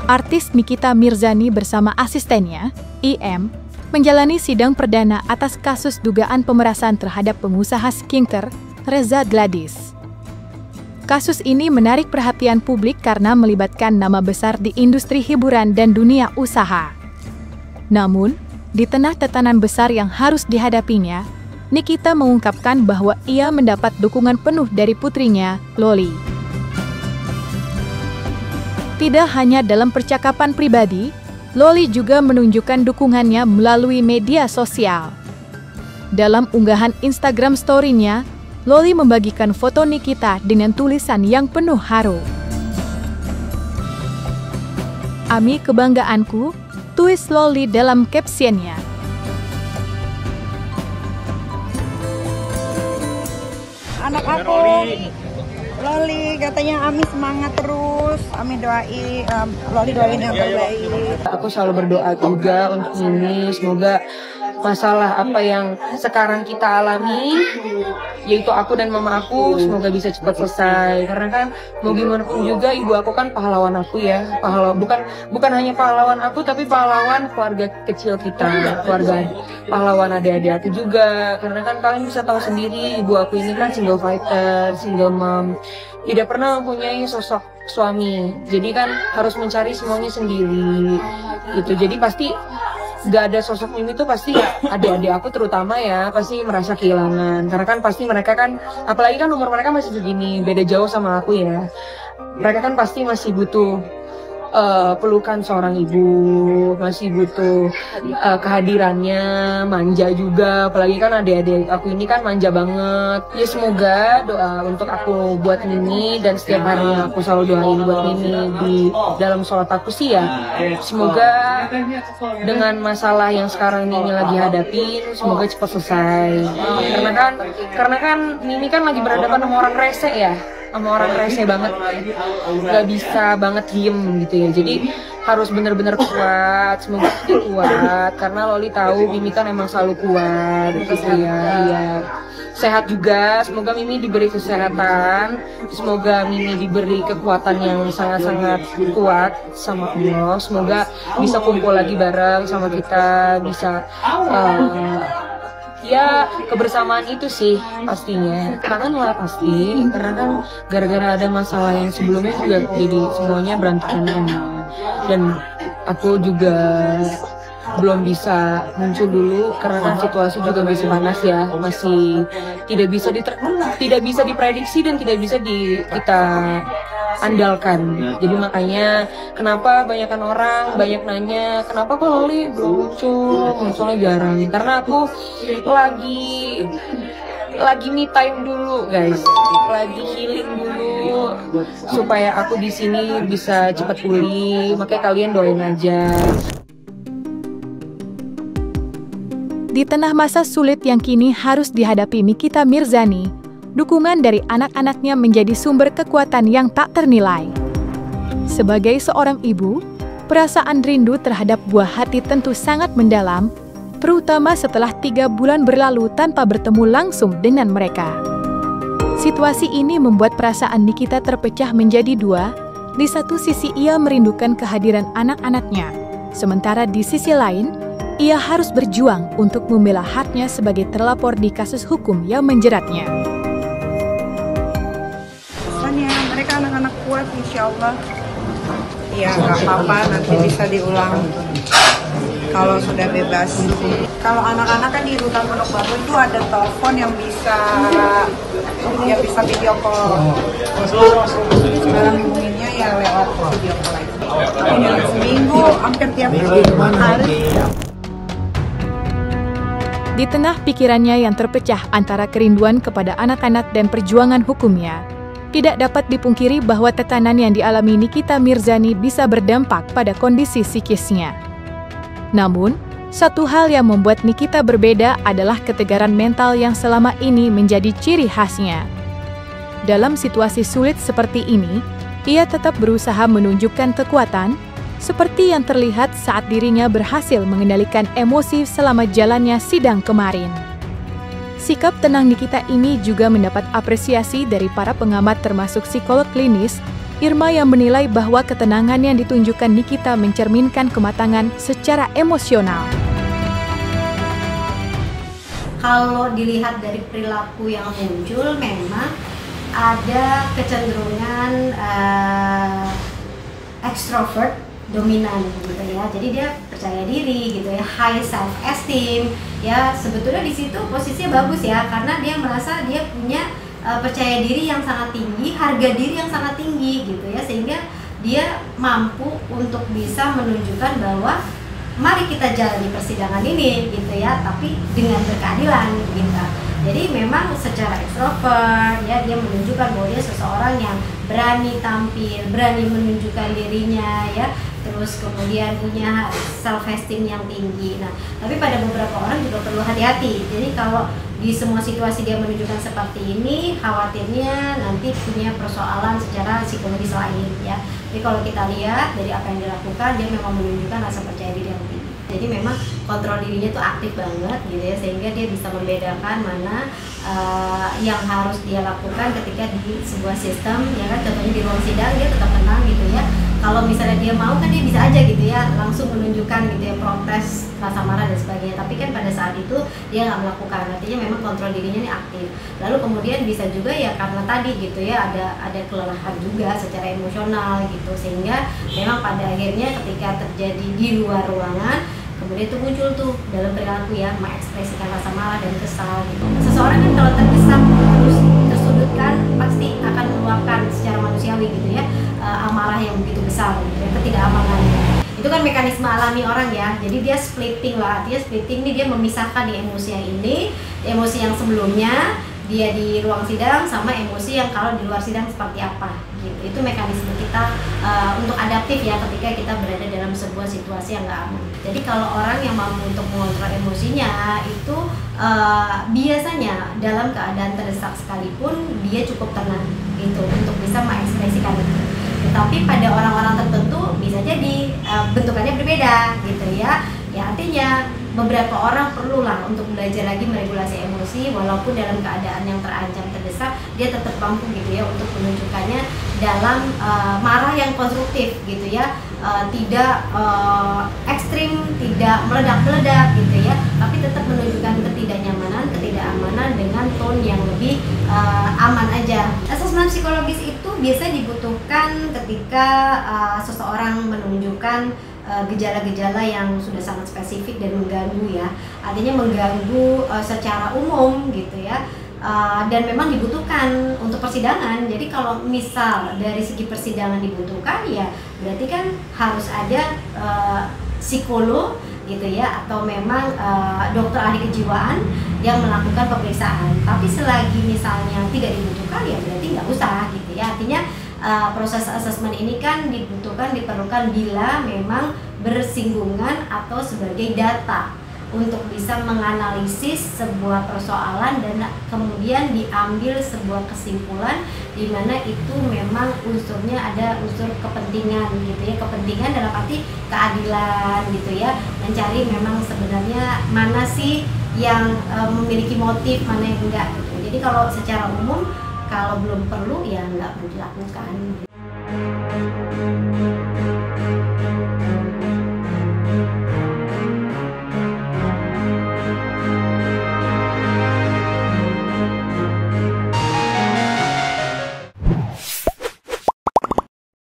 Artis Nikita Mirzani bersama asistennya, IM, menjalani sidang perdana atas kasus dugaan pemerasan terhadap pengusaha skincare Reza Gladys. Kasus ini menarik perhatian publik karena melibatkan nama besar di industri hiburan dan dunia usaha. Namun, di tengah tekanan besar yang harus dihadapinya, Nikita mengungkapkan bahwa ia mendapat dukungan penuh dari putrinya, Loli. Tidak hanya dalam percakapan pribadi, Loli juga menunjukkan dukungannya melalui media sosial. Dalam unggahan Instagram story-nya, Loli membagikan foto Nikita dengan tulisan yang penuh haru. "Ami kebanggaanku," tulis Loli dalam caption-nya. Anak aku, Loli, katanya Ami semangat terus, Ami doain, Loli doain yang terbaik. Aku selalu berdoa juga untuk ini, semoga masalah apa yang sekarang kita alami, yaitu aku dan mama aku, semoga bisa cepat selesai. Karena kan mau gimana pun juga ibu aku kan pahlawan aku ya, bukan hanya pahlawan aku tapi pahlawan keluarga kecil kita, keluarga pahlawan adik-adik aku juga. Karena kan kalian bisa tahu sendiri, ibu aku ini kan single fighter, single mom, tidak pernah mempunyai sosok suami. Jadi kan harus mencari semuanya sendiri gitu. Jadi pasti gak ada sosok Mimi tuh pasti adik-adik aku terutama ya pasti merasa kehilangan, karena kan pasti mereka kan, apalagi kan umur mereka masih segini, beda jauh sama aku ya, mereka kan pasti masih butuh pelukan seorang ibu, masih butuh kehadirannya, manja juga, apalagi kan adik-adik aku ini kan manja banget. Ya semoga doa untuk aku buat Mimi, dan setiap harinya aku selalu doain buat Mimi di dalam sholat aku sih ya, semoga dengan masalah yang sekarang Mimi lagi hadapin, semoga cepat selesai. Karena kan Mimi kan lagi berhadapan sama orang rese ya, sama orang rese banget, gak bisa banget diem gitu ya. Jadi harus bener-bener kuat, semoga dia kuat, karena Loli tahu Mimi kan emang selalu kuat gitu ya. Iya. Sehat juga, semoga Mimi diberi kesehatan, semoga Mimi diberi kekuatan yang sangat-sangat kuat sama Allah, semoga bisa kumpul lagi bareng sama kita, bisa ya kebersamaan itu sih pastinya. Kangen lah pasti, karena kan gara-gara ada masalah yang sebelumnya juga jadi semuanya berantakan. Dan aku juga belum bisa muncul dulu karena kan situasi juga masih panas ya, masih tidak bisa diprediksi dan tidak bisa kita andalkan. Jadi makanya kenapa banyakan orang banyak nanya kenapa kok Loli belum munculnya jarang, karena aku lagi me time dulu guys, lagi healing dulu supaya aku di sini bisa cepat pulih. Makanya kalian doain aja. Di tengah masa sulit yang kini harus dihadapi Nikita Mirzani, dukungan dari anak-anaknya menjadi sumber kekuatan yang tak ternilai. Sebagai seorang ibu, perasaan rindu terhadap buah hati tentu sangat mendalam, terutama setelah 3 bulan berlalu tanpa bertemu langsung dengan mereka. Situasi ini membuat perasaan Nikita terpecah menjadi 2. Di satu sisi ia merindukan kehadiran anak-anaknya, sementara di sisi lain, ia harus berjuang untuk membela haknya sebagai terlapor di kasus hukum yang menjeratnya. Pesannya, mereka anak-anak kuat insya Allah. Ya nggak apa-apa, nanti bisa diulang kalau sudah bebas. Kalau anak-anak kan di rutan Pondok Bambu itu ada telepon yang bisa video call. Sekarang hubunginnya ya lewat video call aja. Dalam seminggu hampir tiap hari. Di tengah pikirannya yang terpecah antara kerinduan kepada anak-anak dan perjuangan hukumnya, tidak dapat dipungkiri bahwa tekanan yang dialami Nikita Mirzani bisa berdampak pada kondisi psikisnya. Namun, satu hal yang membuat Nikita berbeda adalah ketegaran mental yang selama ini menjadi ciri khasnya. Dalam situasi sulit seperti ini, ia tetap berusaha menunjukkan kekuatan, seperti yang terlihat saat dirinya berhasil mengendalikan emosi selama jalannya sidang kemarin. Sikap tenang Nikita ini juga mendapat apresiasi dari para pengamat termasuk psikolog klinis, Irma, yang menilai bahwa ketenangan yang ditunjukkan Nikita mencerminkan kematangan secara emosional. Kalau dilihat dari perilaku yang muncul, memang ada kecenderungan ekstrovert dominan gitu ya. Jadi dia percaya diri gitu ya, high self esteem ya. Sebetulnya di situ posisinya bagus ya, karena dia merasa dia punya percaya diri yang sangat tinggi, harga diri yang sangat tinggi gitu ya, sehingga dia mampu untuk bisa menunjukkan bahwa mari kita jalani persidangan ini gitu ya, tapi dengan berkeadilan gitu. Jadi memang secara ekstrovert ya, dia menunjukkan bahwa dia seseorang yang berani tampil, berani menunjukkan dirinya ya, terus kemudian punya self esteem yang tinggi. Nah, tapi pada beberapa orang juga perlu hati-hati. Jadi kalau di semua situasi dia menunjukkan seperti ini, khawatirnya nanti punya persoalan secara psikologis lain ya. Jadi kalau kita lihat dari apa yang dilakukan, dia memang menunjukkan rasa percaya diri yang tinggi. Jadi memang kontrol dirinya tuh aktif banget gitu ya, sehingga dia bisa membedakan mana yang harus dia lakukan ketika di sebuah sistem ya kan. Contohnya di ruang sidang dia tetap tenang gitu ya. Kalau misalnya dia mau kan dia bisa aja gitu ya, langsung menunjukkan gitu ya, protes, rasa marah dan sebagainya. Tapi kan pada saat itu dia nggak melakukan, artinya memang kontrol dirinya ini aktif. Lalu kemudian bisa juga ya karena tadi gitu ya, ada kelelahan juga secara emosional gitu, sehingga memang pada akhirnya ketika terjadi di luar ruangan, kemudian itu muncul tuh dalam perilaku ya, mengekspresikan rasa marah dan kesal gitu. Seseorang kan kalau terdesak terus tersudutkan pasti akan meluapkan secara manusiawi gitu ya, amarah yang begitu besar gitu ya, ketidakamanan. Itu kan mekanisme alami orang ya. Jadi dia splitting lah, artinya splitting ini dia memisahkan di emosi yang ini, emosi yang sebelumnya dia di ruang sidang sama emosi yang kalau di luar sidang seperti apa gitu. Itu mekanisme kita untuk adaptif ya ketika kita berada dalam sebuah situasi yang nggak aman. Jadi kalau orang yang mampu untuk mengontrol emosinya itu biasanya dalam keadaan terdesak sekalipun dia cukup tenang gitu untuk bisa mengekspresikan itu. Tetapi pada orang-orang tertentu bisa jadi bentukannya berbeda gitu ya. Ya artinya beberapa orang perlulah untuk belajar lagi meregulasi emosi, walaupun dalam keadaan yang terancam terdesak dia tetap mampu gitu ya untuk menunjukkannya dalam marah yang konstruktif gitu ya, tidak ekstrim, tidak meledak-meledak gitu ya, tapi tetap menunjukkan ketidakamanan dengan tone yang lebih aman aja. Asesmen psikologis itu biasa dibutuhkan ketika seseorang menunjukkan gejala-gejala yang sudah sangat spesifik dan mengganggu ya, artinya mengganggu secara umum gitu ya, dan memang dibutuhkan untuk persidangan. Jadi kalau misal dari segi persidangan dibutuhkan ya berarti kan harus ada psikolog gitu ya, atau memang dokter ahli kejiwaan yang melakukan pemeriksaan. Tapi selagi misalnya tidak dibutuhkan ya berarti nggak usah gitu ya, artinya proses asesmen ini kan diperlukan bila memang bersinggungan atau sebagai data untuk bisa menganalisis sebuah persoalan dan kemudian diambil sebuah kesimpulan di mana itu memang unsurnya ada unsur kepentingan gitu ya, kepentingan dalam arti keadilan gitu ya, mencari memang sebenarnya mana sih yang memiliki motif, mana yang enggak gitu. Jadi kalau secara umum kalau belum perlu ya nggak perlu dilakukan.